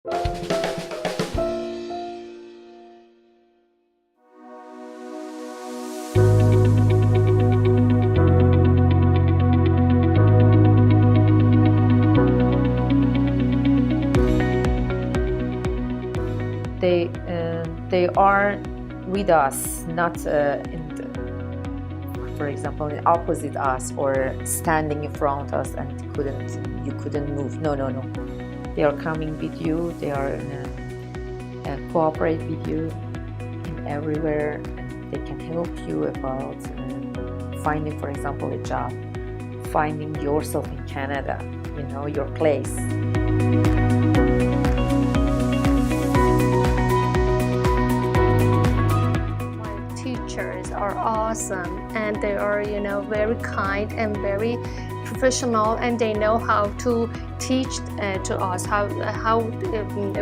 They are with us, not for example, opposite us or standing in front of us and you couldn't move. No. They are coming with you. They are cooperate with you in everywhere. They can help you about finding, for example, a job, finding yourself in Canada, your place. Teachers are awesome, and they are very kind and very professional, and they know how to teach to us how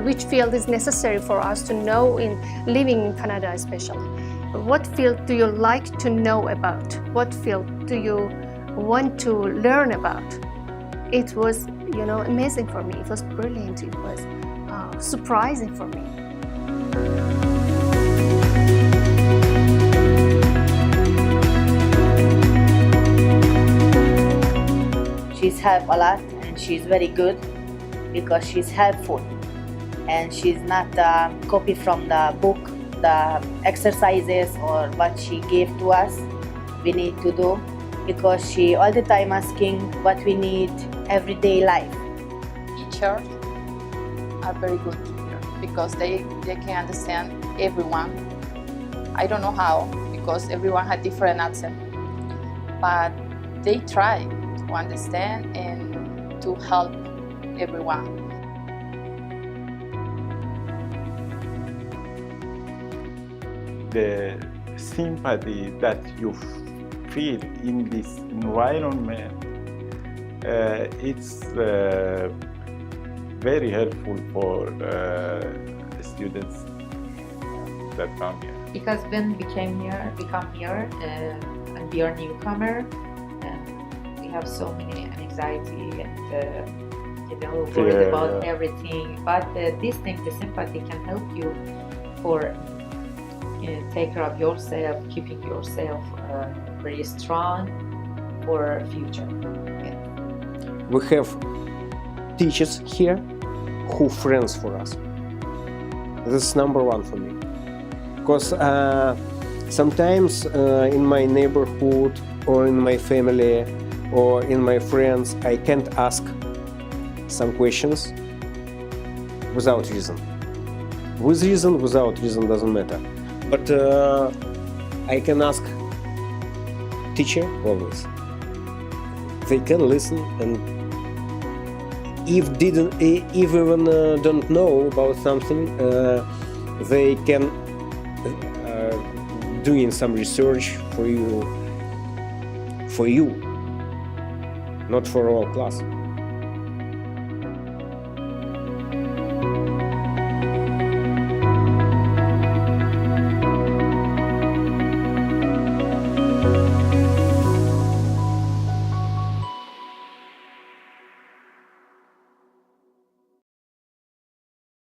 which field is necessary for us to know in living in Canada, especially. What field do you like to know about? What field do you want to learn about? It was amazing for me. It was brilliant. It was surprising for me. She's helped a lot, and she's very good because she's helpful, and she's not copy from the book, the exercises or what she gave to us we need to do, because she all the time asking what we need everyday life. Teachers are very good here because they can understand everyone. I don't know how, because everyone had different accent, but they try to understand and to help everyone. The sympathy that you feel in this environment, it's very helpful for students that come here. Because when we come here, and we are newcomer, we have so many anxiety and worried about everything. But this thing, the sympathy, can help you for take care of yourself, keeping yourself very strong for future. Yeah. We have teachers here who friends for us. This is number one for me. Because sometimes in my neighborhood or in my family or in my friends, I can't ask some questions without reason. With reason, without reason, doesn't matter. But I can ask teacher always. They can listen, and if even don't know about something, they can doing some research for you, not for all class.